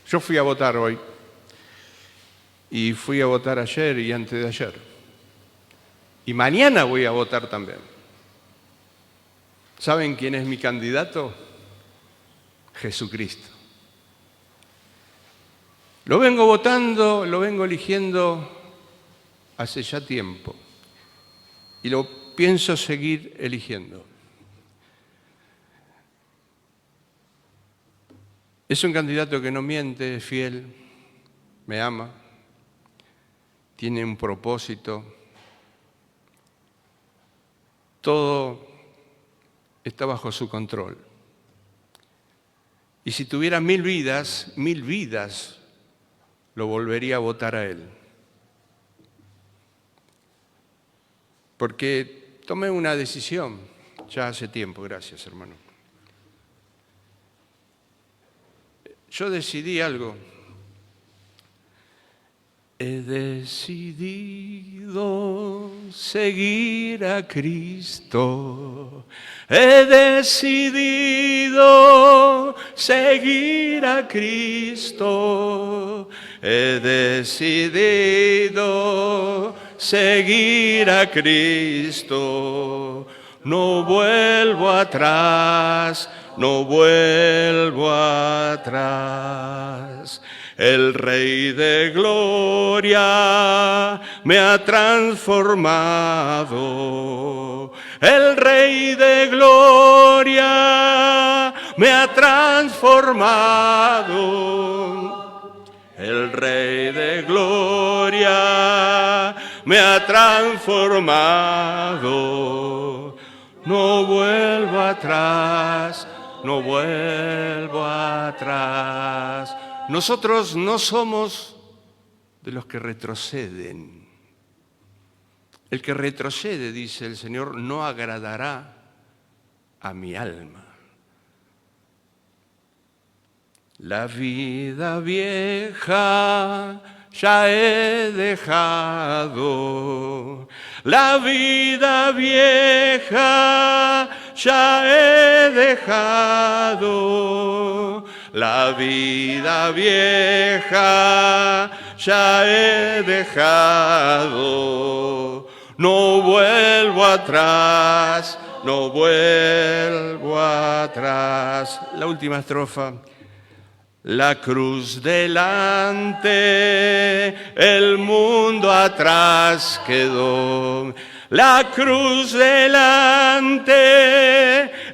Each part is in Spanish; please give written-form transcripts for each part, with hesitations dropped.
Yo fui a votar hoy y fui a votar ayer y antes de ayer. Y mañana voy a votar también. ¿Saben quién es mi candidato? Jesucristo. Lo vengo votando, lo vengo eligiendo hace ya tiempo y lo pienso seguir eligiendo. Es un candidato que no miente, es fiel, me ama, tiene un propósito. Todo está bajo su control. Y si tuviera 1000 vidas, lo volvería a votar a él. Porque tomé una decisión ya hace tiempo, gracias hermano. Yo decidí algo. He decidido seguir a Cristo. He decidido seguir a Cristo. He decidido seguir a Cristo. No vuelvo atrás, no vuelvo atrás. El Rey de Gloria me ha transformado. El Rey de Gloria me ha transformado. El Rey de Gloria me ha transformado. No vuelvo atrás, no vuelvo atrás. Nosotros no somos de los que retroceden. El que retrocede, dice el Señor, no agradará a mi alma. La vida vieja ya he dejado. La vida vieja ya he dejado. La vida vieja ya he dejado. No vuelvo atrás, no vuelvo atrás. La última estrofa. La cruz delante, el mundo atrás quedó. La cruz delante,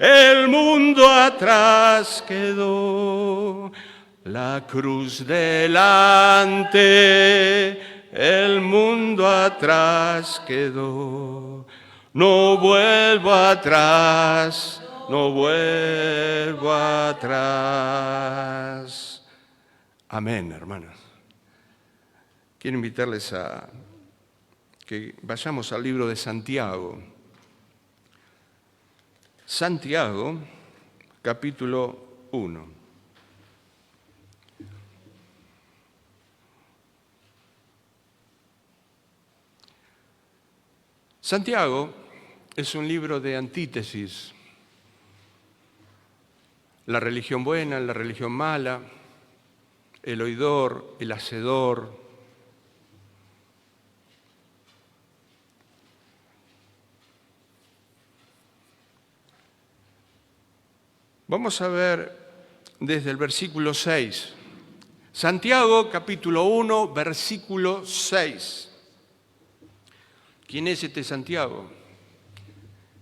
el mundo atrás quedó. La cruz delante, el mundo atrás quedó. No vuelvo atrás, no vuelvo atrás. Amén, hermanos. Quiero invitarles a que vayamos al libro de Santiago. Santiago, capítulo 1. Santiago es un libro de antítesis. La religión buena, la religión mala, el oidor, el hacedor. Vamos a ver desde el versículo 6. Santiago, capítulo 1, versículo 6. ¿Quién es este Santiago?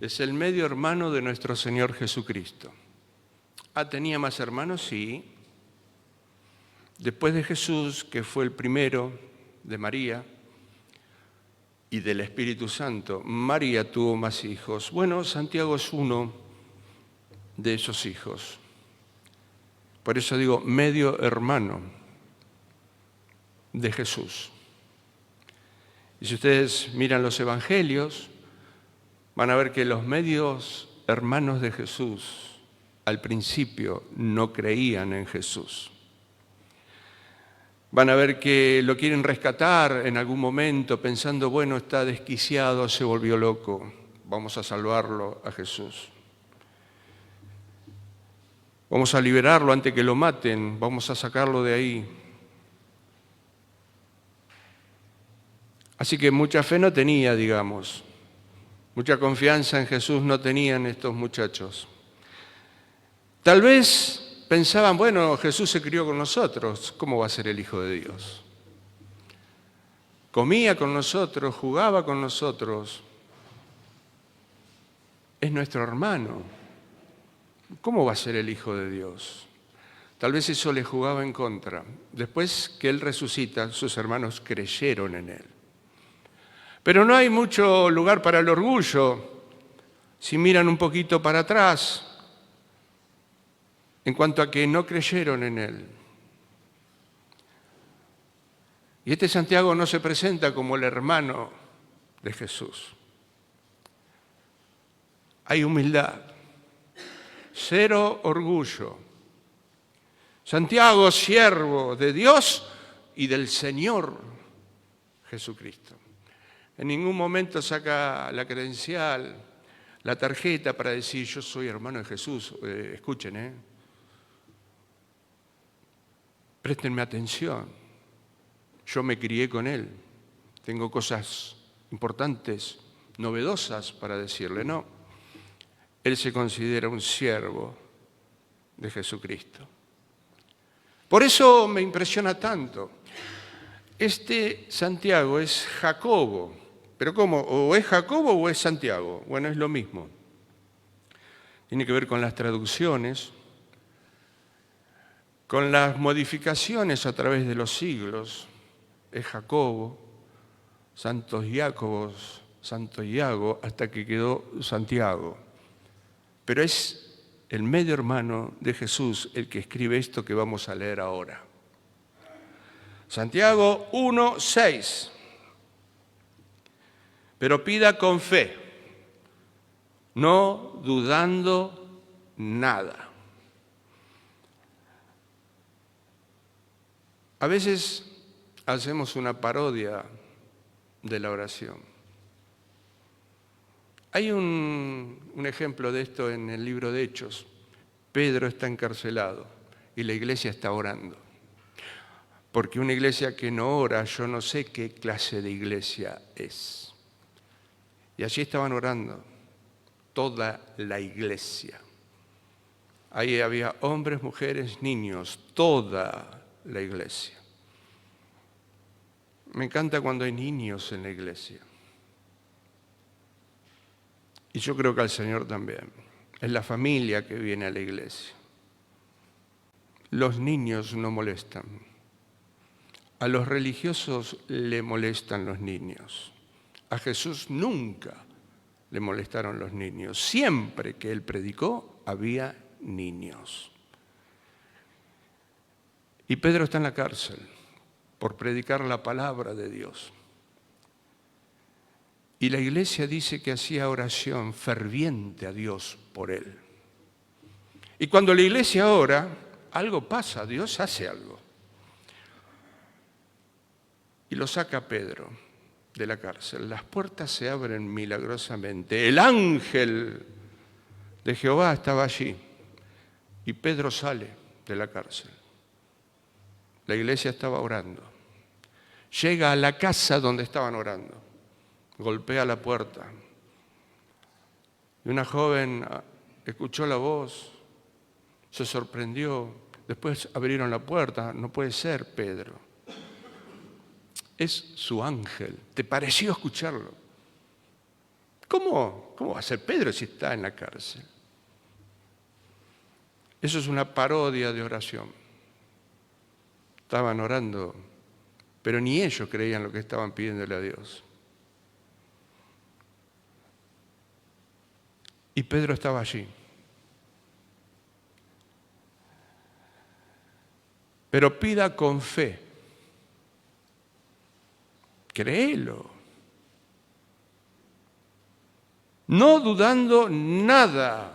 Es el medio hermano de nuestro Señor Jesucristo. ¿Tenía más hermanos? Sí. Después de Jesús, que fue el primero de María y del Espíritu Santo, María tuvo más hijos. Bueno, Santiago es uno de esos hijos. Por eso digo, medio hermano de Jesús. Y si ustedes miran los evangelios, van a ver que los medios hermanos de Jesús al principio no creían en Jesús. Van a ver que lo quieren rescatar en algún momento pensando, bueno, está desquiciado, se volvió loco, vamos a salvarlo a Jesús. Vamos a liberarlo antes que lo maten, vamos a sacarlo de ahí. Así que mucha fe no tenía, digamos. Mucha confianza en Jesús no tenían estos muchachos. Tal vez pensaban, bueno, Jesús se crió con nosotros, ¿cómo va a ser el Hijo de Dios? Comía con nosotros, jugaba con nosotros. Es nuestro hermano. ¿Cómo va a ser el Hijo de Dios? Tal vez eso le jugaba en contra. Después que Él resucita, sus hermanos creyeron en Él. Pero no hay mucho lugar para el orgullo si miran un poquito para atrás en cuanto a que no creyeron en Él. Y este Santiago no se presenta como el hermano de Jesús. Hay humildad, cero orgullo. Santiago, siervo de Dios y del Señor Jesucristo. En ningún momento saca la credencial, la tarjeta para decir yo soy hermano de Jesús. Escuchen, préstenme atención. Yo me crié con Él. Tengo cosas importantes, novedosas para decirle. No, Él se considera un siervo de Jesucristo. Por eso me impresiona tanto. Este Santiago es Jacobo. ¿Pero cómo? ¿O es Jacobo o es Santiago? Bueno, es lo mismo. Tiene que ver con las traducciones, con las modificaciones a través de los siglos. Es Jacobo, Santos Iácobos, Santo Iago, hasta que quedó Santiago. Pero es el medio hermano de Jesús el que escribe esto que vamos a leer ahora. Santiago 1:6. Pero pida con fe, no dudando nada. A veces hacemos una parodia de la oración. Hay un ejemplo de esto en el libro de Hechos. Pedro está encarcelado y la iglesia está orando. Porque una iglesia que no ora, yo no sé qué clase de iglesia es. Y allí estaban orando, toda la iglesia. Ahí había hombres, mujeres, niños, toda la iglesia. Me encanta cuando hay niños en la iglesia. Y yo creo que al Señor también. Es la familia que viene a la iglesia. Los niños no molestan. A los religiosos le molestan los niños. A Jesús nunca le molestaron los niños. Siempre que Él predicó, había niños. Y Pedro está en la cárcel por predicar la palabra de Dios. Y la iglesia dice que hacía oración ferviente a Dios por él. Y cuando la iglesia ora, algo pasa, Dios hace algo. Y lo saca Pedro de la cárcel. Las puertas se abren milagrosamente. El ángel de Jehová estaba allí y Pedro sale de la cárcel. La iglesia estaba orando. Llega a la casa donde estaban orando. Golpea la puerta. Y una joven escuchó la voz, se sorprendió. Después abrieron la puerta. No puede ser, Pedro. Es su ángel. ¿Te pareció escucharlo? ¿Cómo va a ser Pedro si está en la cárcel? Eso es una parodia de oración. Estaban orando, pero ni ellos creían lo que estaban pidiéndole a Dios. Y Pedro estaba allí. Pero pida con fe. Créelo. No dudando nada.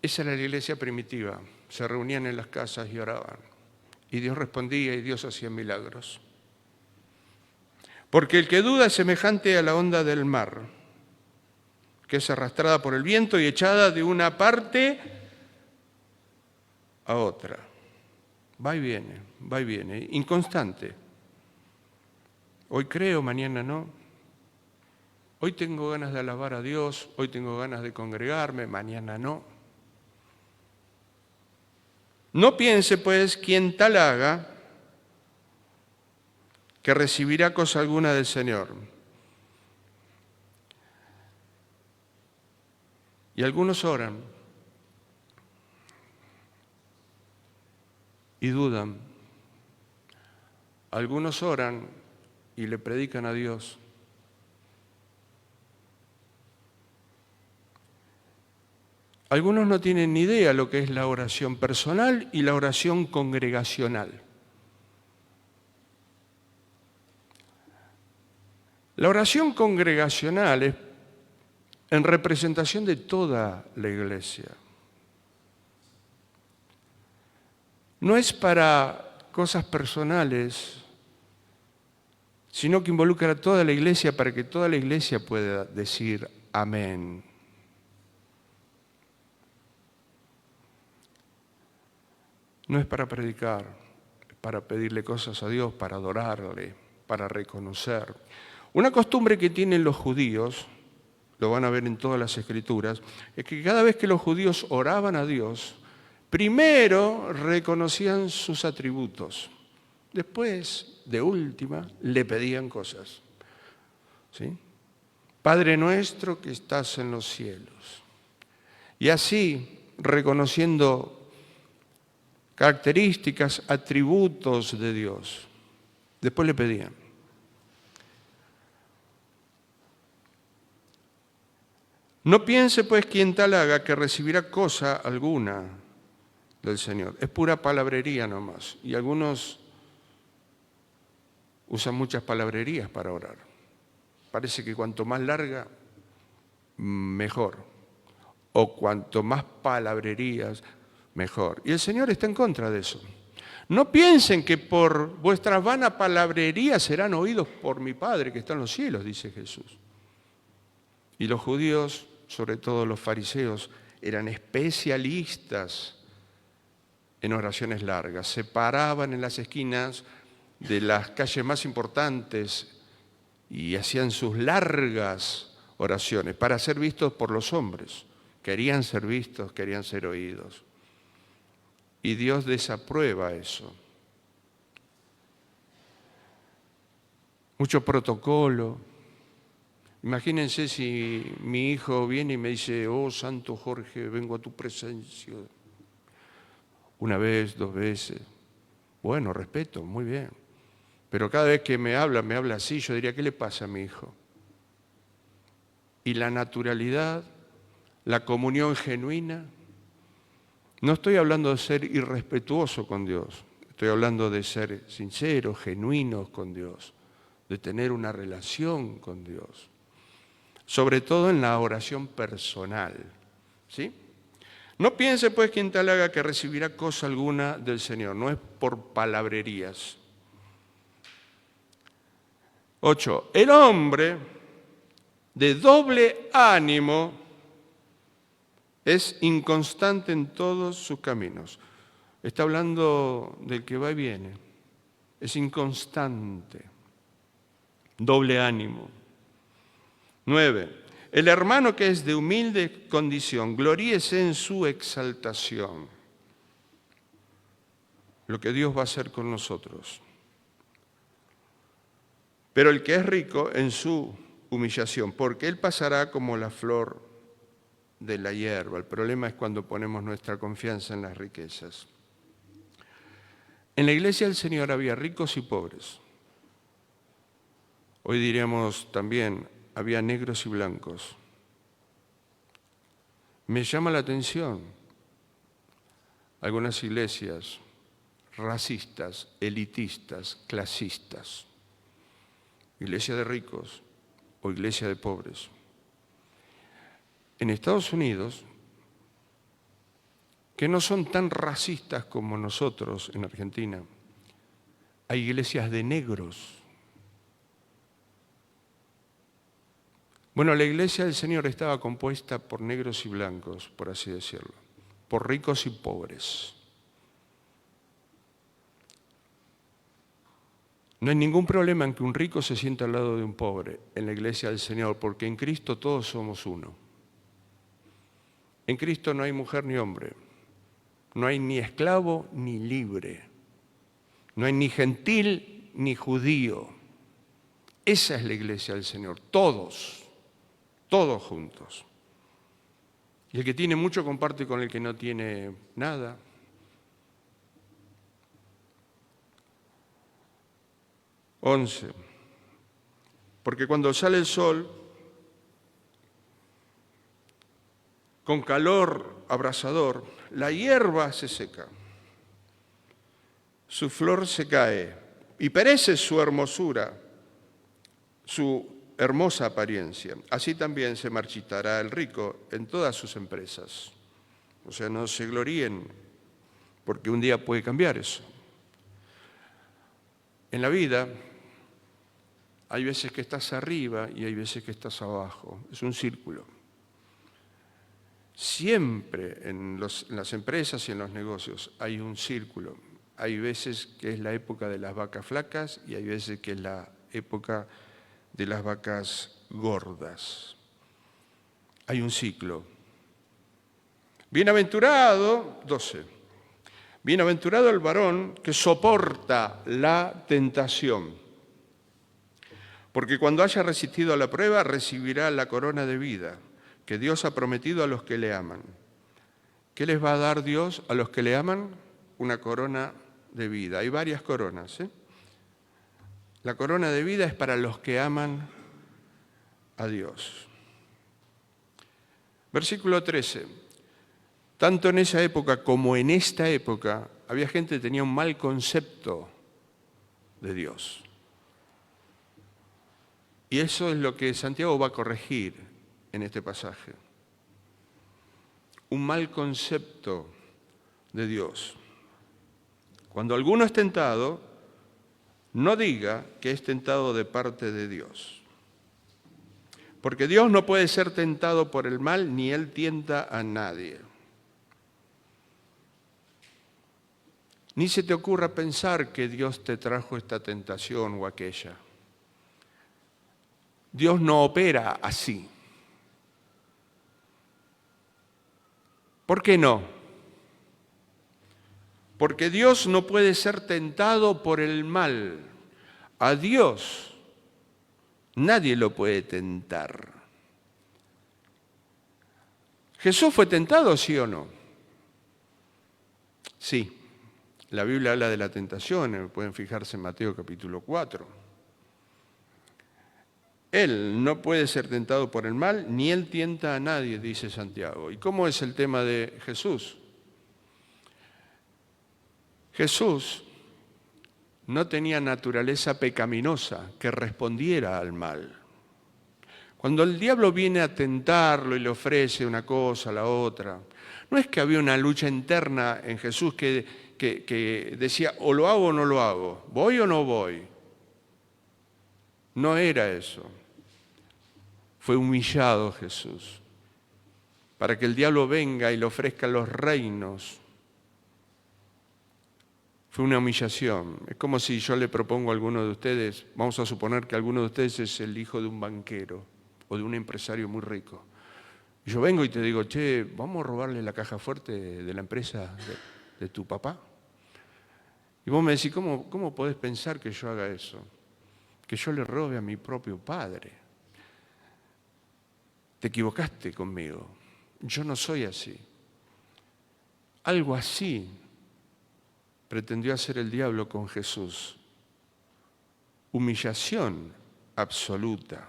Esa era la iglesia primitiva. Se reunían en las casas y oraban. Y Dios respondía y Dios hacía milagros. Porque el que duda es semejante a la onda del mar, que es arrastrada por el viento y echada de una parte a otra. Va y viene, inconstante. Hoy creo, mañana no. Hoy tengo ganas de alabar a Dios, hoy tengo ganas de congregarme, mañana no. No piense, pues, quien tal haga, que recibirá cosa alguna del Señor. Y algunos oran y dudan. Algunos oran y le predican a Dios. Algunos no tienen ni idea lo que es la oración personal y la oración congregacional. La oración congregacional es en representación de toda la iglesia. No es para cosas personales, sino que involucra a toda la iglesia para que toda la iglesia pueda decir amén. No es para predicar, es para pedirle cosas a Dios, para adorarle, para reconocer. Una costumbre que tienen los judíos, lo van a ver en todas las escrituras, es que cada vez que los judíos oraban a Dios, primero reconocían sus atributos, después, de última, le pedían cosas. ¿Sí? Padre nuestro que estás en los cielos. Y así, reconociendo características, atributos de Dios, después le pedían. No piense pues quien tal haga que recibirá cosa alguna del Señor. Es pura palabrería nomás. Y algunos usan muchas palabrerías para orar. Parece que cuanto más larga, mejor. O cuanto más palabrerías, mejor. Y el Señor está en contra de eso. No piensen que por vuestras vanas palabrerías serán oídos por mi Padre que está en los cielos, dice Jesús. Y los judíos, sobre todo los fariseos, eran especialistas en oraciones largas. Se paraban en las esquinas de las calles más importantes y hacían sus largas oraciones para ser vistos por los hombres. Querían ser vistos, querían ser oídos. Y Dios desaprueba eso. Mucho protocolo. Imagínense si mi hijo viene y me dice, oh Santo Jorge, vengo a tu presencia. Una vez, 2 veces. Bueno, respeto, muy bien. Pero cada vez que me habla así, yo diría, ¿qué le pasa a mi hijo? Y la naturalidad, la comunión genuina. No estoy hablando de ser irrespetuoso con Dios, estoy hablando de ser sinceros, genuinos con Dios, de tener una relación con Dios, sobre todo en la oración personal. ¿Sí? No piense pues quien tal haga que recibirá cosa alguna del Señor, no es por palabrerías. 8. El hombre de doble ánimo es inconstante en todos sus caminos. Está hablando del que va y viene. Es inconstante. Doble ánimo. 9. El hermano que es de humilde condición, gloríese en su exaltación. Lo que Dios va a hacer con nosotros. Pero el que es rico en su humillación, porque él pasará como la flor de la hierba. El problema es cuando ponemos nuestra confianza en las riquezas. En la iglesia del Señor había ricos y pobres. Hoy diríamos también, había negros y blancos. Me llama la atención algunas iglesias racistas, elitistas, clasistas. Iglesia de ricos o iglesia de pobres. En Estados Unidos, que no son tan racistas como nosotros en Argentina, hay iglesias de negros. Bueno, la iglesia del Señor estaba compuesta por negros y blancos, por así decirlo, por ricos y pobres. No hay ningún problema en que un rico se sienta al lado de un pobre en la iglesia del Señor, porque en Cristo todos somos uno. En Cristo no hay mujer ni hombre, no hay ni esclavo ni libre, no hay ni gentil ni judío. Esa es la iglesia del Señor, todos juntos. Y el que tiene mucho comparte con el que no tiene nada. Once. Porque cuando sale el sol, con calor abrasador, la hierba se seca, su flor se cae y perece su hermosura, su hermosa apariencia. Así también se marchitará el rico en todas sus empresas. O sea, no se gloríen, porque un día puede cambiar eso. En la vida hay veces que estás arriba y hay veces que estás abajo. Es un círculo. Siempre en las empresas y en los negocios hay un círculo. Hay veces que es la época de las vacas flacas y hay veces que es la época de las vacas gordas. Hay un ciclo. Bienaventurado, 12. Bienaventurado el varón que soporta la tentación, porque cuando haya resistido a la prueba recibirá la corona de vida que Dios ha prometido a los que le aman. ¿Qué les va a dar Dios a los que le aman? Una corona de vida. Hay varias coronas, ¿eh? La corona de vida es para los que aman a Dios. Versículo 13. Tanto en esa época como en esta época había gente que tenía un mal concepto de Dios. Y eso es lo que Santiago va a corregir en este pasaje. Un mal concepto de Dios. Cuando alguno es tentado, no diga que es tentado de parte de Dios. Porque Dios no puede ser tentado por el mal, ni Él tienta a nadie. Ni se te ocurra pensar que Dios te trajo esta tentación o aquella. Dios no opera así. ¿Por qué no? Porque Dios no puede ser tentado por el mal. A Dios nadie lo puede tentar. ¿Jesús fue tentado, sí o no? Sí. La Biblia habla de la tentación, pueden fijarse en Mateo capítulo 4. Él no puede ser tentado por el mal, ni Él tienta a nadie, dice Santiago. ¿Y cómo es el tema de Jesús? Jesús no tenía naturaleza pecaminosa que respondiera al mal. Cuando el diablo viene a tentarlo y le ofrece una cosa a la otra, no es que había una lucha interna en Jesús que decía o lo hago o no lo hago, voy o no voy. No era eso. Fue humillado Jesús para que el diablo venga y le ofrezca los reinos. Fue una humillación. Es como si yo le propongo a alguno de ustedes, vamos a suponer que alguno de ustedes es el hijo de un banquero o de un empresario muy rico. Y yo vengo y te digo, che, vamos a robarle la caja fuerte de la empresa de tu papá. Y vos me decís, ¿cómo podés pensar que yo haga eso? Que yo le robe a mi propio padre. Te equivocaste conmigo. Yo no soy así. Algo así pretendió hacer el diablo con Jesús. Humillación absoluta.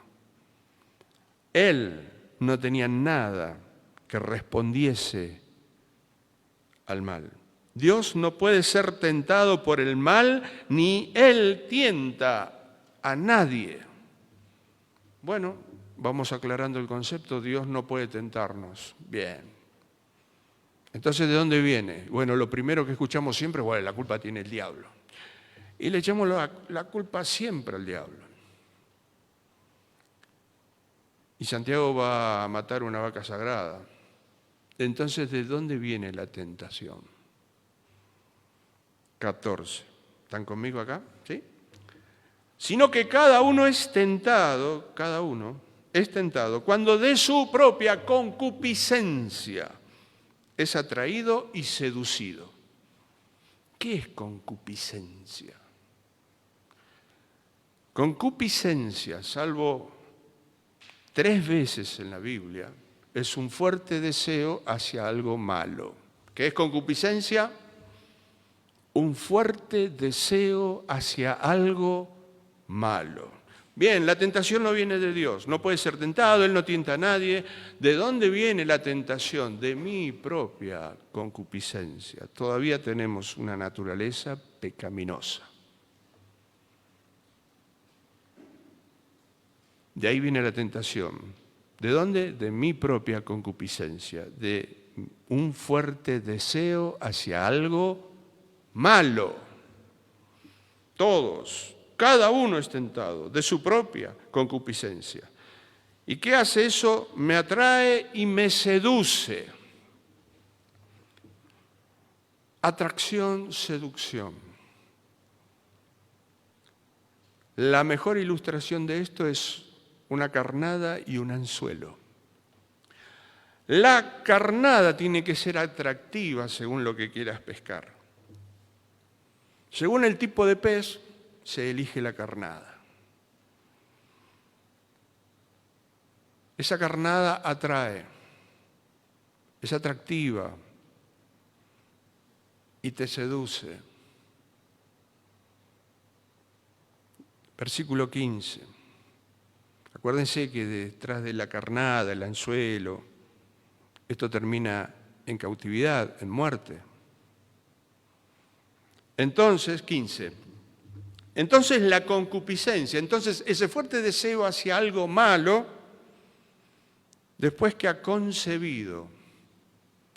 Él no tenía nada que respondiese al mal. Dios no puede ser tentado por el mal, ni Él tienta a nadie. Bueno, vamos aclarando el concepto, Dios no puede tentarnos. Bien. Entonces, ¿de dónde viene? Bueno, lo primero que escuchamos siempre es, bueno, la culpa tiene el diablo. Y le echamos la culpa siempre al diablo. Y Santiago va a matar una vaca sagrada. Entonces, ¿de dónde viene la tentación? 14. ¿Están conmigo acá? ¿Sí? Sino que cada uno es tentado cuando de su propia concupiscencia es atraído y seducido. ¿Qué es concupiscencia? Concupiscencia, salvo 3 veces en la Biblia, es un fuerte deseo hacia algo malo. ¿Qué es concupiscencia? Un fuerte deseo hacia algo malo. Bien, la tentación no viene de Dios, no puede ser tentado, Él no tienta a nadie. ¿De dónde viene la tentación? De mi propia concupiscencia. Todavía tenemos una naturaleza pecaminosa. De ahí viene la tentación. ¿De dónde? De mi propia concupiscencia, de un fuerte deseo hacia algo malo. Todos, cada uno es tentado de su propia concupiscencia. ¿Y qué hace eso? Me atrae y me seduce. Atracción, seducción. La mejor ilustración de esto es una carnada y un anzuelo. La carnada tiene que ser atractiva según lo que quieras pescar. Según el tipo de pez, se elige la carnada. Esa carnada atrae, es atractiva y te seduce. Versículo 15. Acuérdense que detrás de la carnada, el anzuelo, esto termina en cautividad, en muerte. Entonces, 15. Entonces la concupiscencia, entonces ese fuerte deseo hacia algo malo, después que ha concebido,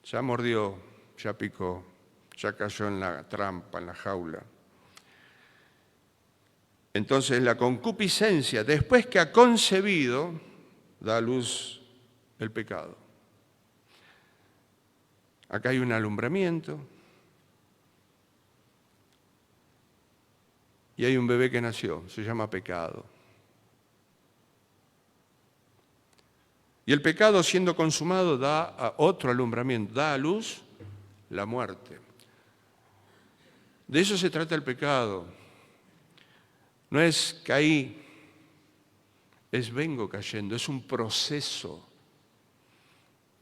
ya mordió, ya picó, ya cayó en la trampa, en la jaula. Entonces la concupiscencia, después que ha concebido, da a luz el pecado. Acá hay un alumbramiento y hay un bebé que nació, se llama pecado. Y el pecado, siendo consumado, da a otro alumbramiento, da a luz la muerte. De eso se trata el pecado. No es caí, es vengo cayendo, es un proceso.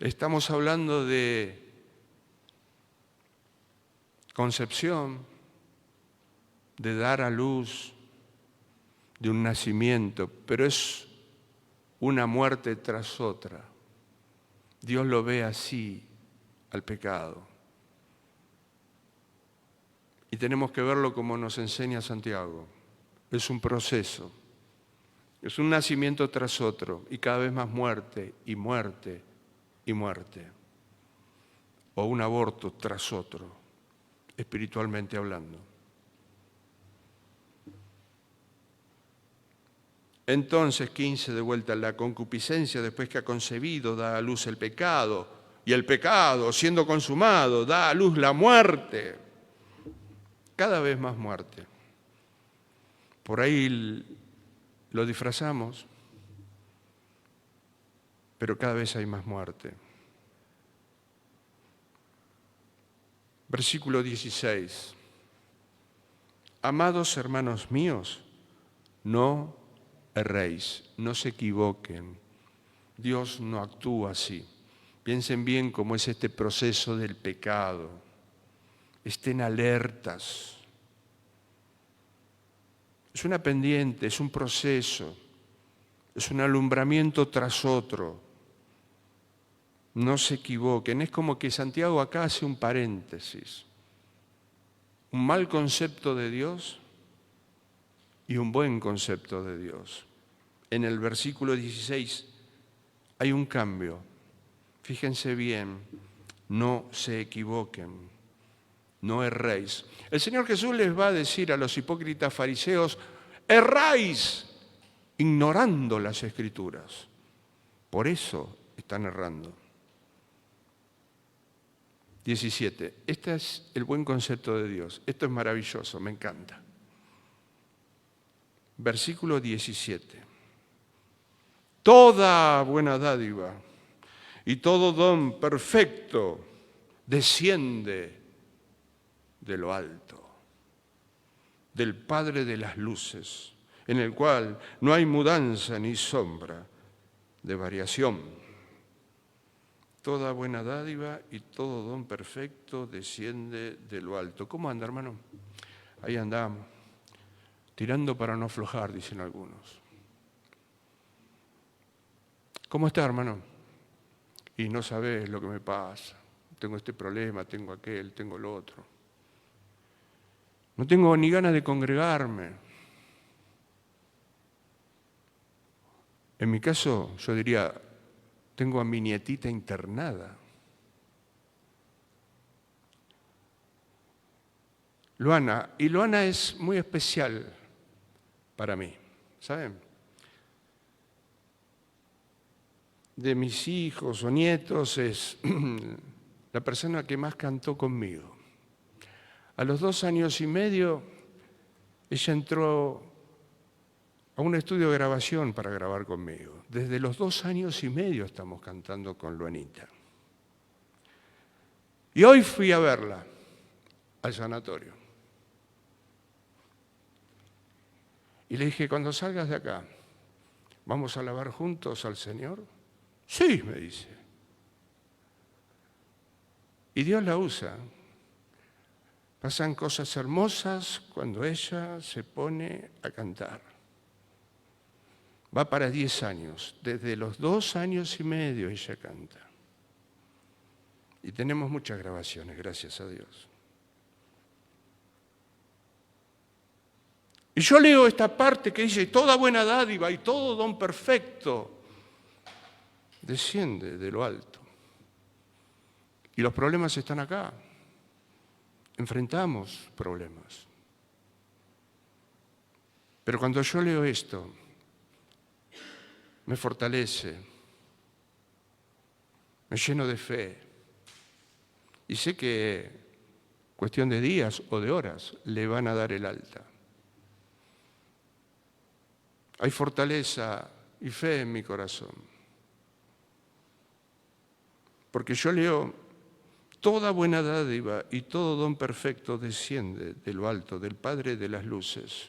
Estamos hablando de concepción, de dar a luz, de un nacimiento, pero es una muerte tras otra. Dios lo ve así al pecado. Y tenemos que verlo como nos enseña Santiago. Es un proceso, es un nacimiento tras otro y cada vez más muerte y muerte y muerte. O un aborto tras otro, espiritualmente hablando. Entonces, 15 de vuelta, la concupiscencia después que ha concebido da a luz el pecado y el pecado siendo consumado da a luz la muerte. Cada vez más muerte. Por ahí lo disfrazamos, pero cada vez hay más muerte. Versículo 16. Amados hermanos míos, no erréis, no se equivoquen. Dios no actúa así. Piensen bien cómo es este proceso del pecado. Estén alertas. Es una pendiente, es un proceso, es un alumbramiento tras otro. No se equivoquen. Es como que Santiago acá hace un paréntesis. Un mal concepto de Dios y un buen concepto de Dios. En el versículo 16 hay un cambio. Fíjense bien, no se equivoquen. No erréis. El Señor Jesús les va a decir a los hipócritas fariseos, erráis ignorando las Escrituras. Por eso están errando. 17. Este es el buen concepto de Dios. Esto es maravilloso, me encanta. Versículo 17. Toda buena dádiva y todo don perfecto desciende de lo alto, del Padre de las luces, en el cual no hay mudanza ni sombra de variación. Toda buena dádiva y todo don perfecto desciende de lo alto. ¿Cómo anda, hermano? Ahí andamos, tirando para no aflojar, dicen algunos. ¿Cómo está, hermano? Y no sabes lo que me pasa. Tengo este problema, tengo aquel, tengo lo otro. No tengo ni ganas de congregarme. En mi caso, yo diría, tengo a mi nietita internada. Luana, y Luana es muy especial para mí, ¿saben? De mis hijos o nietos es la persona que más cantó conmigo. A los 2 años y medio, ella entró a un estudio de grabación para grabar conmigo. Desde los 2 años y medio estamos cantando con Luanita. Y hoy fui a verla al sanatorio. Y le dije, cuando salgas de acá, ¿vamos a alabar juntos al Señor? Sí, me dice. Y Dios la usa. Pasan cosas hermosas cuando ella se pone a cantar. Va para 10 años. Desde los 2 años y medio ella canta. Y tenemos muchas grabaciones, gracias a Dios. Y yo leo esta parte que dice, toda buena dádiva y todo don perfecto desciende de lo alto. Y los problemas están acá. Enfrentamos problemas. Pero cuando yo leo esto, me fortalece, me lleno de fe. Y sé que cuestión de días o de horas le van a dar el alta. Hay fortaleza y fe en mi corazón. Porque yo leo, toda buena dádiva y todo don perfecto desciende de lo alto, del Padre de las luces.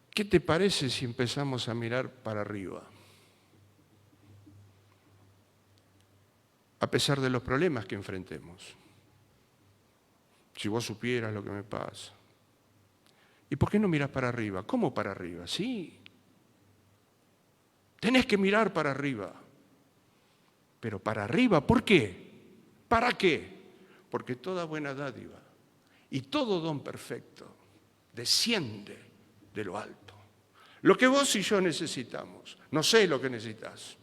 ¿Qué te parece si empezamos a mirar para arriba? A pesar de los problemas que enfrentemos. Si vos supieras lo que me pasa. ¿Y por qué no miras para arriba? ¿Cómo para arriba? Sí. Tenés que mirar para arriba. Pero para arriba, ¿por qué? ¿Para qué? Porque toda buena dádiva y todo don perfecto desciende de lo alto. Lo que vos y yo necesitamos. No sé lo que necesitas.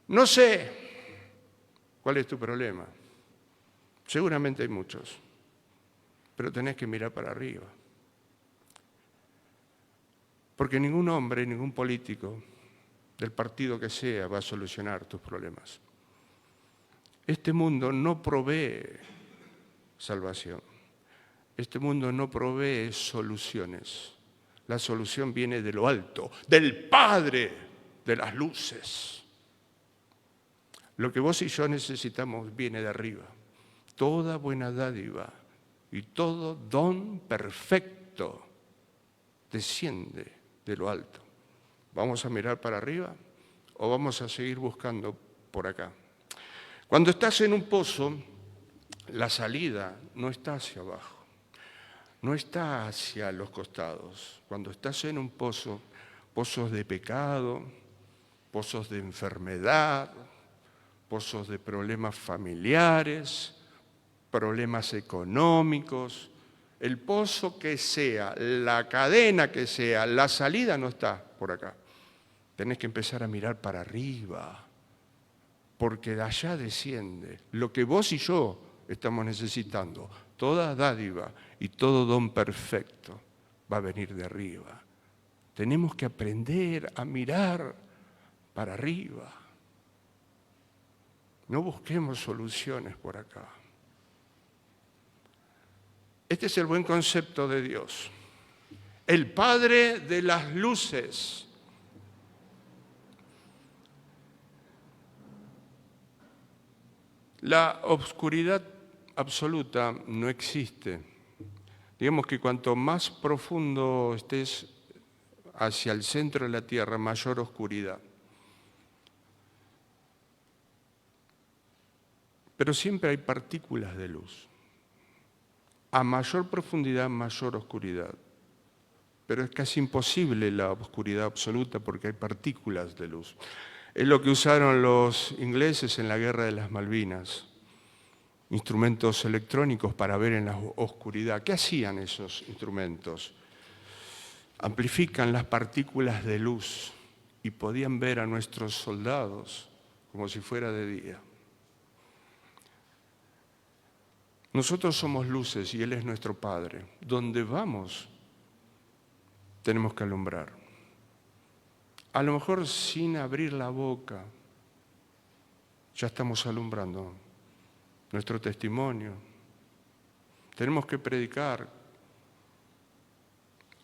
No sé cuál es tu problema. Seguramente hay muchos. Pero tenés que mirar para arriba. Porque ningún hombre, ningún político, del partido que sea, va a solucionar tus problemas. Este mundo no provee salvación. Este mundo no provee soluciones. La solución viene de lo alto, del Padre de las luces. Lo que vos y yo necesitamos viene de arriba. Toda buena dádiva y todo don perfecto desciende de lo alto. ¿Vamos a mirar para arriba o vamos a seguir buscando por acá? Cuando estás en un pozo, la salida no está hacia abajo, no está hacia los costados. Cuando estás en un pozo, pozos de pecado, pozos de enfermedad, pozos de problemas familiares, problemas económicos, el pozo que sea, la cadena que sea, la salida no está por acá. Tenés que empezar a mirar para arriba, porque de allá desciende lo que vos y yo estamos necesitando. Toda dádiva y todo don perfecto va a venir de arriba. Tenemos que aprender a mirar para arriba. No busquemos soluciones por acá. Este es el buen concepto de Dios. El Padre de las luces. La oscuridad absoluta no existe. Digamos que cuanto más profundo estés hacia el centro de la Tierra, mayor oscuridad. Pero siempre hay partículas de luz. A mayor profundidad, mayor oscuridad. Pero es casi imposible la oscuridad absoluta porque hay partículas de luz. Es lo que usaron los ingleses en la Guerra de las Malvinas. Instrumentos electrónicos para ver en la oscuridad. ¿Qué hacían esos instrumentos? Amplifican las partículas de luz y podían ver a nuestros soldados como si fuera de día. Nosotros somos luces y Él es nuestro Padre. Donde vamos, tenemos que alumbrar. A lo mejor sin abrir la boca, ya estamos alumbrando nuestro testimonio. Tenemos que predicar.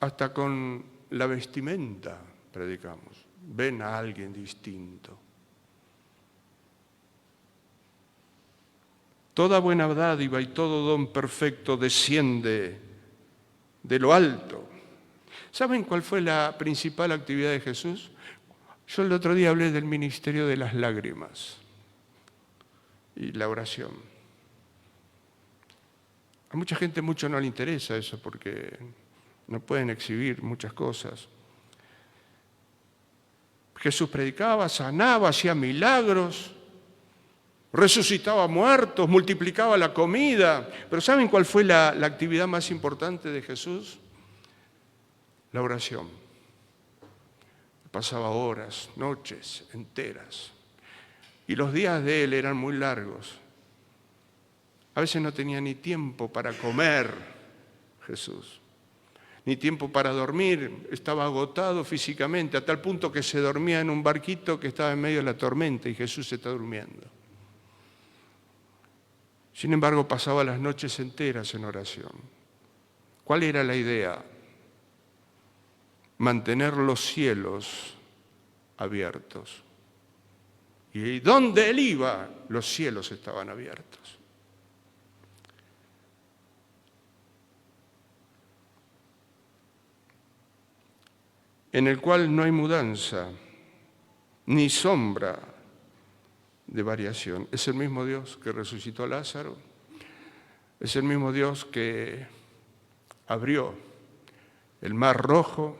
Hasta con la vestimenta predicamos. Ven a alguien distinto. Toda buena dádiva y todo don perfecto desciende de lo alto. ¿Saben cuál fue la principal actividad de Jesús? Yo el otro día hablé del ministerio de las lágrimas y la oración. A mucha gente mucho no le interesa eso porque no pueden exhibir muchas cosas. Jesús predicaba, sanaba, hacía milagros, resucitaba muertos, multiplicaba la comida. Pero ¿saben cuál fue la actividad más importante de Jesús? La oración. Pasaba horas, noches enteras. Y los días de él eran muy largos. A veces no tenía ni tiempo para comer, Jesús. Ni tiempo para dormir, estaba agotado físicamente, a tal punto que se dormía en un barquito que estaba en medio de la tormenta y Jesús está durmiendo. Sin embargo, pasaba las noches enteras en oración. ¿Cuál era la idea? Mantener los cielos abiertos. Y donde él iba, los cielos estaban abiertos. En el cual no hay mudanza, ni sombra de variación. Es el mismo Dios que resucitó a Lázaro, es el mismo Dios que abrió el Mar Rojo,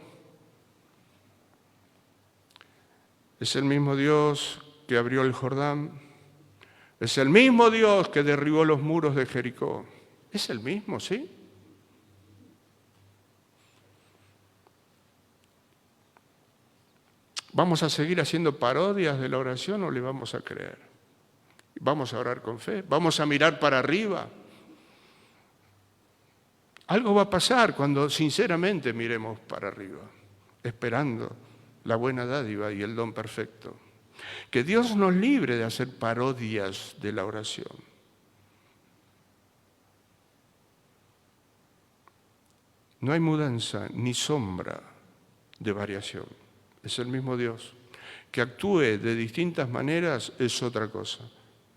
es el mismo Dios que abrió el Jordán, es el mismo Dios que derribó los muros de Jericó. Es el mismo, ¿sí? ¿Vamos a seguir haciendo parodias de la oración o le vamos a creer? ¿Vamos a orar con fe? ¿Vamos a mirar para arriba? Algo va a pasar cuando sinceramente miremos para arriba, esperando la buena dádiva y el don perfecto. Que Dios nos libre de hacer parodias de la oración. No hay mudanza ni sombra de variación. Es el mismo Dios. Que actúe de distintas maneras es otra cosa,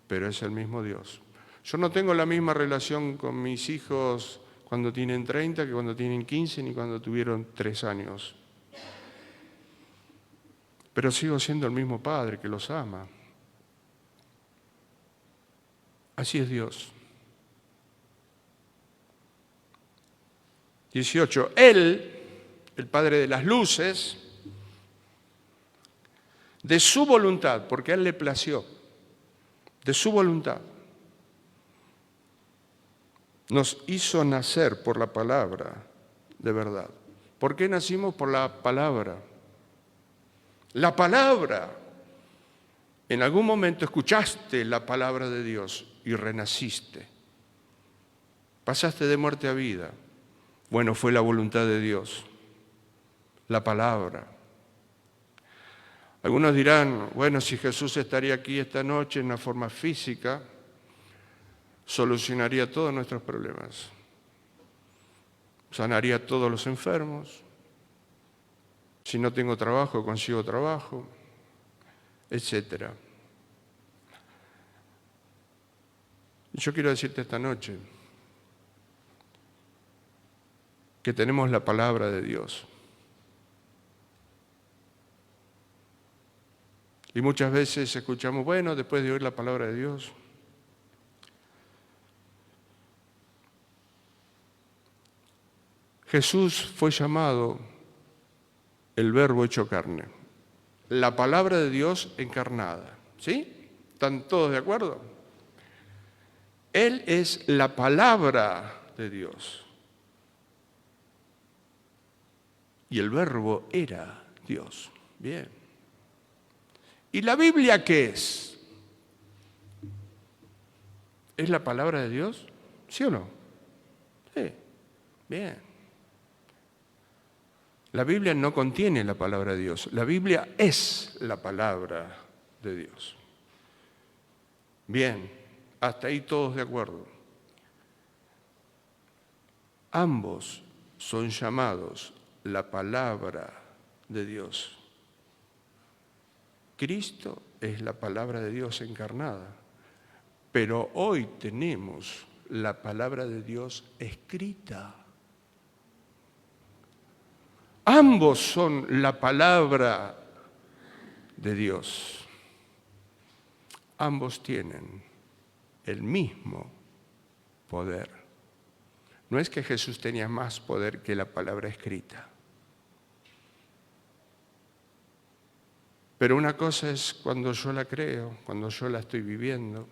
pero es el mismo Dios. Yo no tengo la misma relación con mis hijos cuando tienen 30 que cuando tienen 15 ni cuando tuvieron 3 años. Pero sigo siendo el mismo Padre que los ama. Así es Dios. 18. Él, el Padre de las luces, de su voluntad, porque a Él le plació, de su voluntad, nos hizo nacer por la palabra de verdad. ¿Por qué nacimos? Por la palabra. La palabra. En algún momento escuchaste la palabra de Dios y renaciste. Pasaste de muerte a vida. Bueno, fue la voluntad de Dios, la palabra. Algunos dirán, bueno, si Jesús estaría aquí esta noche en una forma física, solucionaría todos nuestros problemas. Sanaría a todos los enfermos. Si no tengo trabajo, consigo trabajo, etc. Yo quiero decirte esta noche que tenemos la palabra de Dios. Y muchas veces escuchamos, bueno, después de oír la palabra de Dios, Jesús fue llamado el Verbo hecho carne, la palabra de Dios encarnada. ¿Sí? ¿Están todos de acuerdo? Él es la palabra de Dios. Y el Verbo era Dios. Bien. ¿Y la Biblia qué es? ¿Es la palabra de Dios? ¿Sí o no? Sí. Bien. La Biblia no contiene la palabra de Dios. La Biblia es la palabra de Dios. Bien, hasta ahí todos de acuerdo. Ambos son llamados la palabra de Dios. Cristo es la palabra de Dios encarnada, pero hoy tenemos la palabra de Dios escrita. Ambos son la palabra de Dios. Ambos tienen el mismo poder. No es que Jesús tenía más poder que la palabra escrita. Pero una cosa es cuando yo la creo, cuando yo la estoy viviendo,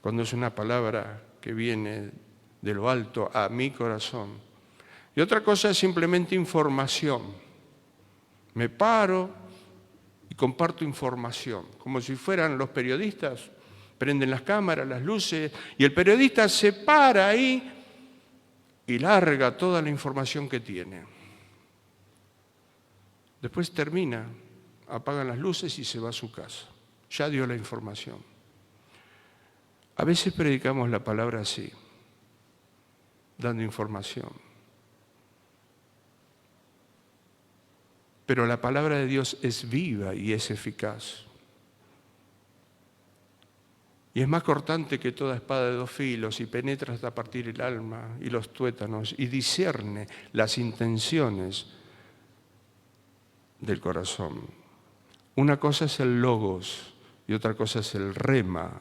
cuando es una palabra que viene de lo alto a mi corazón. Y otra cosa es simplemente información. Me paro y comparto información, como si fueran los periodistas, prenden las cámaras, las luces, y el periodista se para ahí y larga toda la información que tiene. Después termina, apagan las luces y se va a su casa. Ya dio la información. A veces predicamos la palabra así, dando información. Pero la palabra de Dios es viva y es eficaz. Y es más cortante que toda espada de dos filos y penetra hasta partir el alma y los tuétanos y discierne las intenciones del corazón. Una cosa es el logos y otra cosa es el rema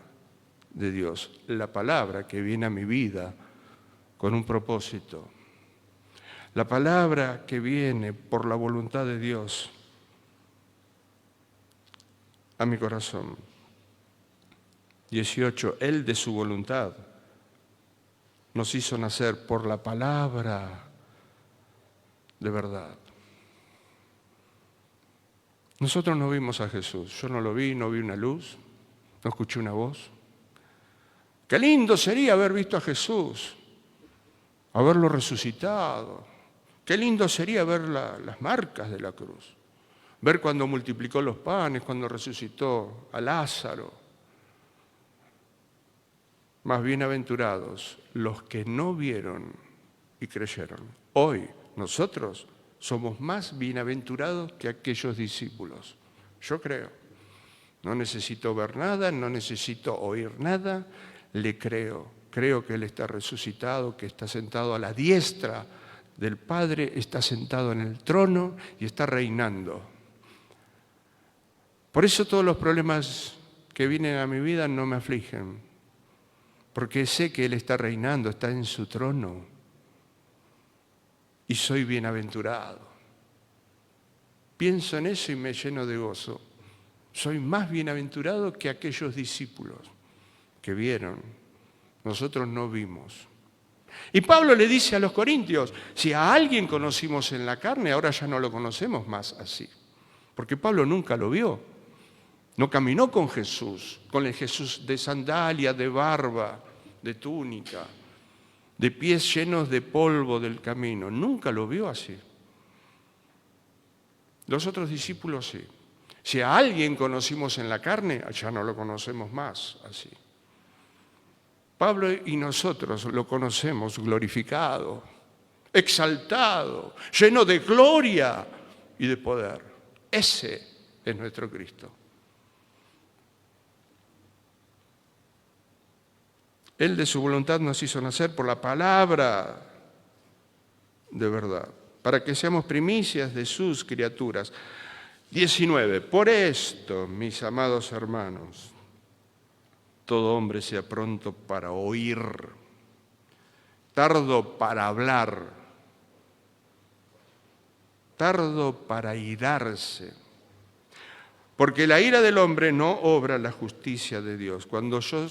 de Dios, la palabra que viene a mi vida con un propósito. La palabra que viene por la voluntad de Dios a mi corazón. 18. Él de su voluntad nos hizo nacer por la palabra de verdad. Nosotros no vimos a Jesús. Yo no lo vi, no vi una luz, no escuché una voz. Qué lindo sería haber visto a Jesús, haberlo resucitado. Qué lindo sería ver las marcas de la cruz, ver cuando multiplicó los panes, cuando resucitó a Lázaro. Más bienaventurados los que no vieron y creyeron. Hoy nosotros somos más bienaventurados que aquellos discípulos. Yo creo. No necesito ver nada, no necesito oír nada, le creo. Creo que Él está resucitado, que está sentado a la diestra del Padre, está sentado en el trono y está reinando. Por eso todos los problemas que vienen a mi vida no me afligen, porque sé que Él está reinando, está en su trono y soy bienaventurado. Pienso en eso y me lleno de gozo. Soy más bienaventurado que aquellos discípulos que vieron. Nosotros no vimos. Y Pablo le dice a los corintios, si a alguien conocimos en la carne, ahora ya no lo conocemos más así. Porque Pablo nunca lo vio. No caminó con Jesús, con el Jesús de sandalia, de barba, de túnica, de pies llenos de polvo del camino. Nunca lo vio así. Los otros discípulos sí. Si a alguien conocimos en la carne, ya no lo conocemos más así. Pablo y nosotros lo conocemos glorificado, exaltado, lleno de gloria y de poder. Ese es nuestro Cristo. Él de su voluntad nos hizo nacer por la palabra de verdad, para que seamos primicias de sus criaturas. 19. Por esto, mis amados hermanos, todo hombre sea pronto para oír, tardo para hablar, tardo para irarse, porque la ira del hombre no obra la justicia de Dios. Cuando yo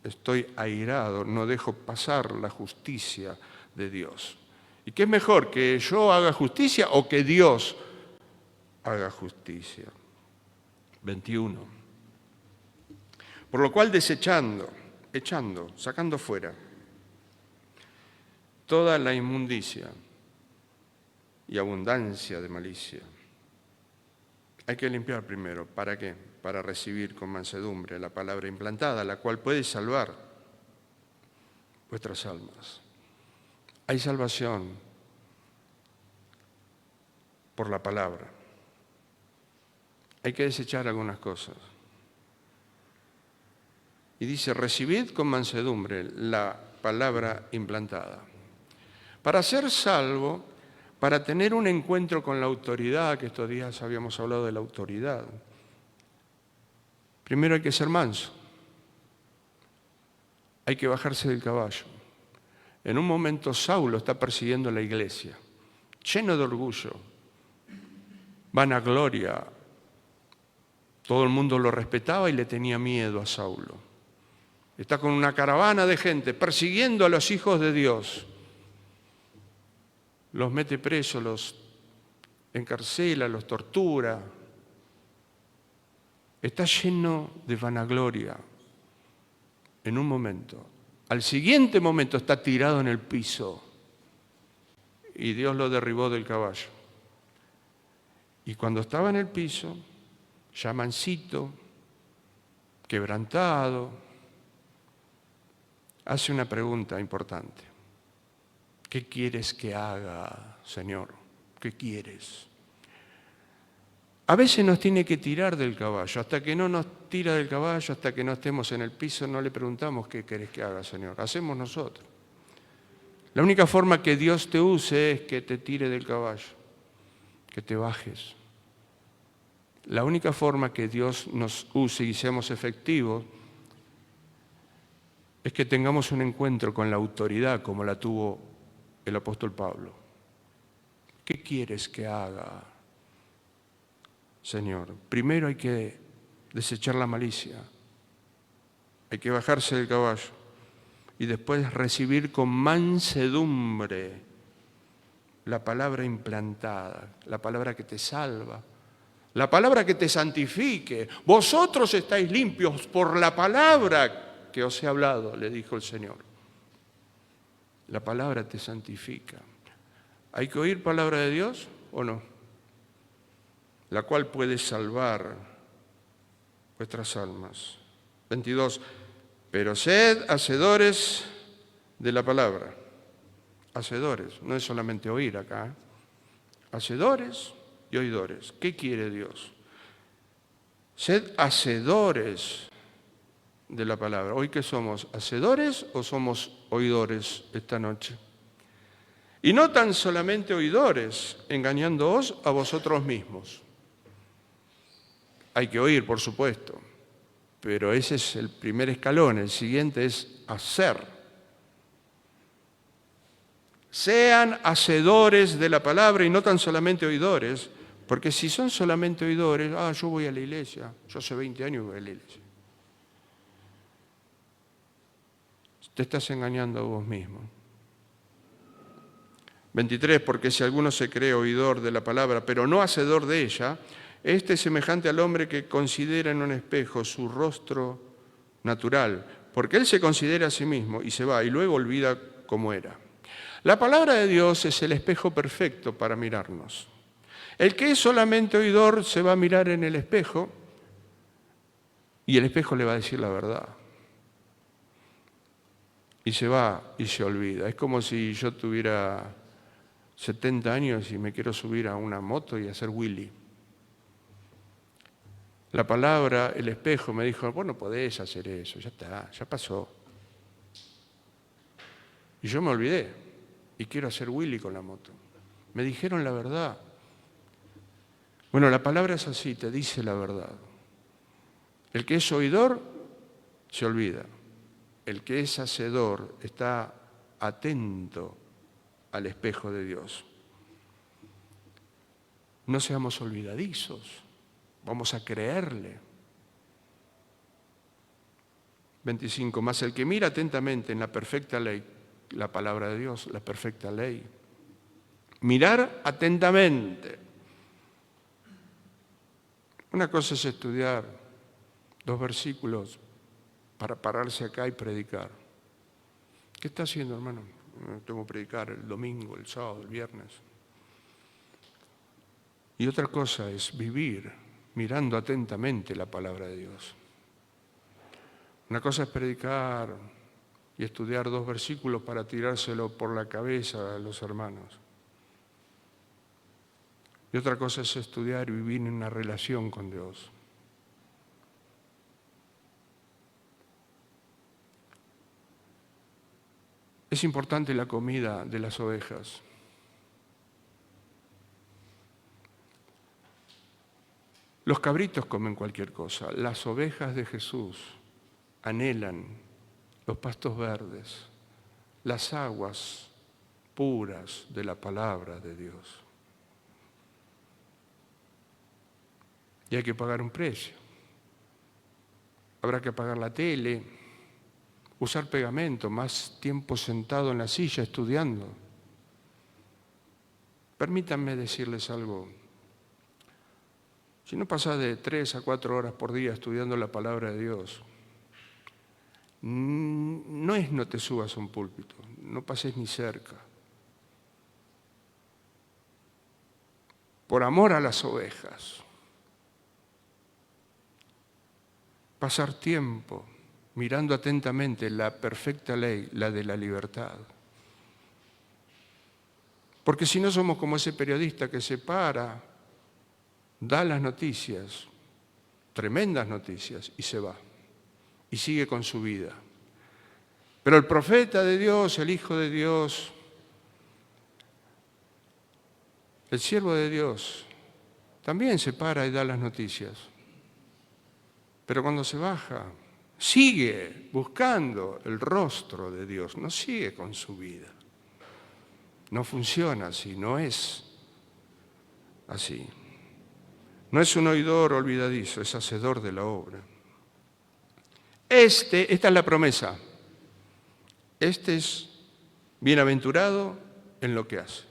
estoy airado, no dejo pasar la justicia de Dios. ¿Y qué es mejor, que yo haga justicia o que Dios haga justicia? 21. Por lo cual desechando, echando, sacando fuera toda la inmundicia y abundancia de malicia. Hay que limpiar primero. ¿Para qué? Para recibir con mansedumbre la palabra implantada, la cual puede salvar vuestras almas. Hay salvación por la palabra. Hay que desechar algunas cosas. Y dice, recibid con mansedumbre la palabra implantada. Para ser salvo, para tener un encuentro con la autoridad, que estos días habíamos hablado de la autoridad, primero hay que ser manso. Hay que bajarse del caballo. En un momento Saulo está persiguiendo la iglesia, lleno de orgullo, vanagloria. Todo el mundo lo respetaba y le tenía miedo a Saulo. Está con una caravana de gente persiguiendo a los hijos de Dios. Los mete presos, los encarcela, los tortura. Está lleno de vanagloria en un momento. Al siguiente momento está tirado en el piso y Dios lo derribó del caballo. Y cuando estaba en el piso, ya mansito, quebrantado, hace una pregunta importante. ¿Qué quieres que haga, Señor? ¿Qué quieres? A veces nos tiene que tirar del caballo. Hasta que no nos tira del caballo, hasta que no estemos en el piso, no le preguntamos qué querés que haga, Señor. Hacemos nosotros. La única forma que Dios te use es que te tire del caballo, que te bajes. La única forma que Dios nos use y seamos efectivos es que tengamos un encuentro con la autoridad como la tuvo el apóstol Pablo. ¿Qué quieres que haga, Señor? Primero hay que desechar la malicia, hay que bajarse del caballo y después recibir con mansedumbre la palabra implantada, la palabra que te salva, la palabra que te santifique. Vosotros estáis limpios por la palabra que os he hablado, le dijo el Señor. La palabra te santifica. ¿Hay que oír palabra de Dios o no? La cual puede salvar vuestras almas. 22. Pero sed hacedores de la palabra. Hacedores, no es solamente oír acá. Hacedores y oidores. ¿Qué quiere Dios? Sed hacedores de la palabra. ¿Hoy qué somos? ¿Hacedores o somos oidores esta noche? Y no tan solamente oidores, engañándoos a vosotros mismos. Hay que oír, por supuesto, pero ese es el primer escalón. El siguiente es hacer. Sean hacedores de la palabra y no tan solamente oidores, porque si son solamente oidores, yo voy a la iglesia, yo hace 20 años voy a la iglesia. Te estás engañando a vos mismo. 23, porque si alguno se cree oidor de la palabra, pero no hacedor de ella, este es semejante al hombre que considera en un espejo su rostro natural, porque él se considera a sí mismo y se va y luego olvida cómo era. La palabra de Dios es el espejo perfecto para mirarnos. El que es solamente oidor se va a mirar en el espejo y el espejo le va a decir la verdad. Y se va y se olvida. Es como si yo tuviera 70 años y me quiero subir a una moto y hacer Willy. La palabra, el espejo me dijo, vos no podés hacer eso, ya está, ya pasó. Y yo me olvidé y quiero hacer Willy con la moto. Me dijeron la verdad. Bueno, la palabra es así, te dice la verdad. El que es oidor se olvida. El que es hacedor está atento al espejo de Dios. No seamos olvidadizos, vamos a creerle. 25. Mas el que mira atentamente en la perfecta ley, la palabra de Dios, la perfecta ley. Mirar atentamente. Una cosa es estudiar 2 versículos para pararse acá y predicar. ¿Qué está haciendo, hermano? Tengo que predicar el domingo, el sábado, el viernes. Y otra cosa es vivir mirando atentamente la palabra de Dios. Una cosa es predicar y estudiar 2 versículos para tirárselo por la cabeza a los hermanos. Y otra cosa es estudiar y vivir en una relación con Dios. Es importante la comida de las ovejas. Los cabritos comen cualquier cosa. Las ovejas de Jesús anhelan los pastos verdes, las aguas puras de la palabra de Dios. Y hay que pagar un precio. Habrá que pagar la tele, usar pegamento, más tiempo sentado en la silla estudiando. Permítanme decirles algo. Si no pasás de 3 a 4 horas por día estudiando la palabra de Dios, no te subas a un púlpito, no pases ni cerca. Por amor a las ovejas. Pasar tiempo mirando atentamente la perfecta ley, la de la libertad. Porque si no somos como ese periodista que se para, da las noticias, tremendas noticias, y se va. Y sigue con su vida. Pero el profeta de Dios, el Hijo de Dios, el siervo de Dios, también se para y da las noticias. Pero cuando se baja, sigue buscando el rostro de Dios, no sigue con su vida. No funciona así, no es así. No es un oidor olvidadizo, es hacedor de la obra. Esta es la promesa. Este es bienaventurado en lo que hace.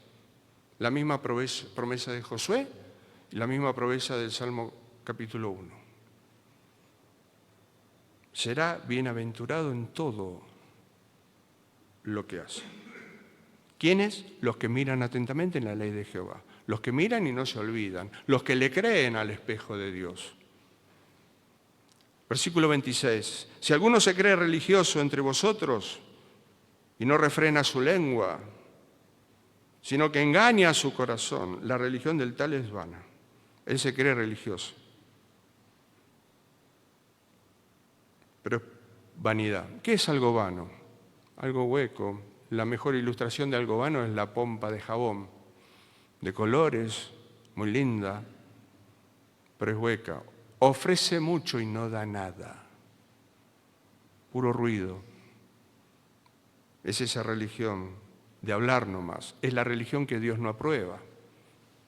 La misma promesa de Josué y la misma promesa del Salmo capítulo 1. Será bienaventurado en todo lo que hace. ¿Quiénes? Los que miran atentamente en la ley de Jehová. Los que miran y no se olvidan. Los que le creen al espejo de Dios. Versículo 26. Si alguno se cree religioso entre vosotros y no refrena su lengua, sino que engaña a su corazón, la religión del tal es vana. Él se cree religioso. Pero es vanidad. ¿Qué es algo vano? Algo hueco. La mejor ilustración de algo vano es la pompa de jabón, de colores, muy linda, pero es hueca. Ofrece mucho y no da nada. Puro ruido. Es esa religión de hablar nomás. Es la religión que Dios no aprueba.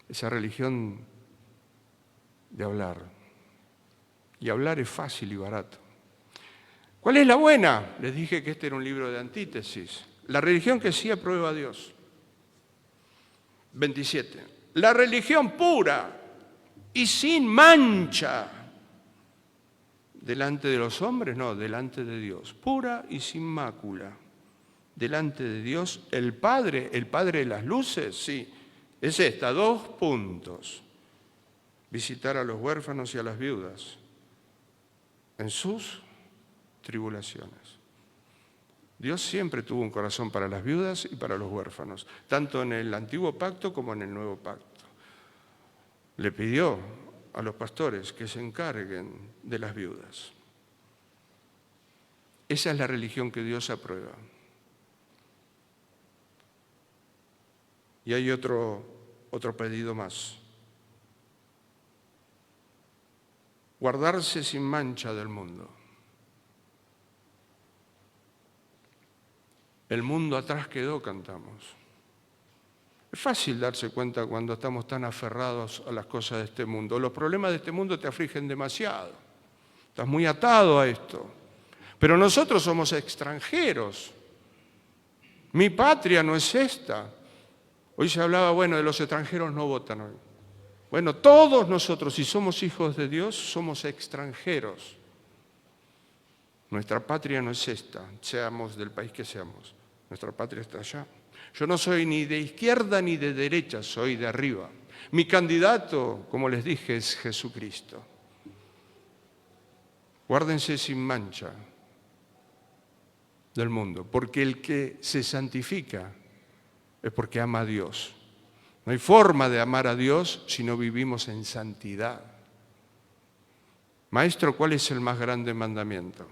Esa religión de hablar. Y hablar es fácil y barato. ¿Cuál es la buena? Les dije que este era un libro de antítesis. La religión que sí aprueba a Dios. 27. La religión pura y sin mancha. ¿Delante de los hombres? No, delante de Dios. Pura y sin mácula. Delante de Dios, el Padre de las luces, sí. Es esta, 2 puntos. visitar a los huérfanos y a las viudas en sus tribulaciones. Dios siempre tuvo un corazón para las viudas y para los huérfanos, tanto en el antiguo pacto como en el nuevo pacto. Le pidió a los pastores que se encarguen de las viudas. Esa es la religión que Dios aprueba. Y hay otro pedido más. Guardarse sin mancha del mundo. El mundo atrás quedó, cantamos. Es fácil darse cuenta cuando estamos tan aferrados a las cosas de este mundo. Los problemas de este mundo te afligen demasiado. Estás muy atado a esto. Pero nosotros somos extranjeros. Mi patria no es esta. Hoy se hablaba, de los extranjeros no votan hoy. Todos nosotros, si somos hijos de Dios, somos extranjeros. Nuestra patria no es esta, seamos del país que seamos. Nuestra patria está allá. Yo no soy ni de izquierda ni de derecha, soy de arriba. Mi candidato, como les dije, es Jesucristo. Guárdense sin mancha del mundo, porque el que se santifica es porque ama a Dios. No hay forma de amar a Dios si no vivimos en santidad. Maestro, ¿cuál es el más grande mandamiento?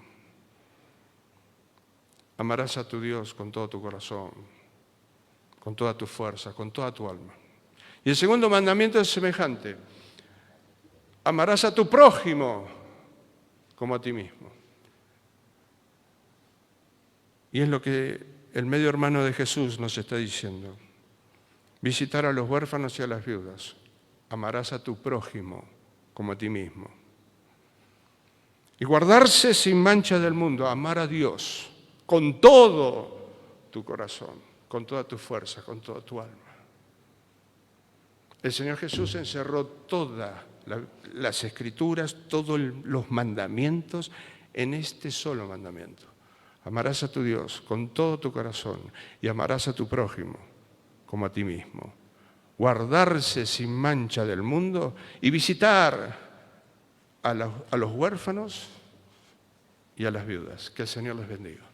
Amarás a tu Dios con todo tu corazón, con toda tu fuerza, con toda tu alma. Y el segundo mandamiento es semejante. Amarás a tu prójimo como a ti mismo. Y es lo que el medio hermano de Jesús nos está diciendo. Visitar a los huérfanos y a las viudas. Amarás a tu prójimo como a ti mismo. Y guardarse sin mancha del mundo, amar a Dios con todo tu corazón, con toda tu fuerza, con toda tu alma. El Señor Jesús encerró todas las escrituras, todos los mandamientos en este solo mandamiento. Amarás a tu Dios con todo tu corazón y amarás a tu prójimo como a ti mismo. Guardarse sin mancha del mundo y visitar a los huérfanos y a las viudas. Que el Señor les bendiga.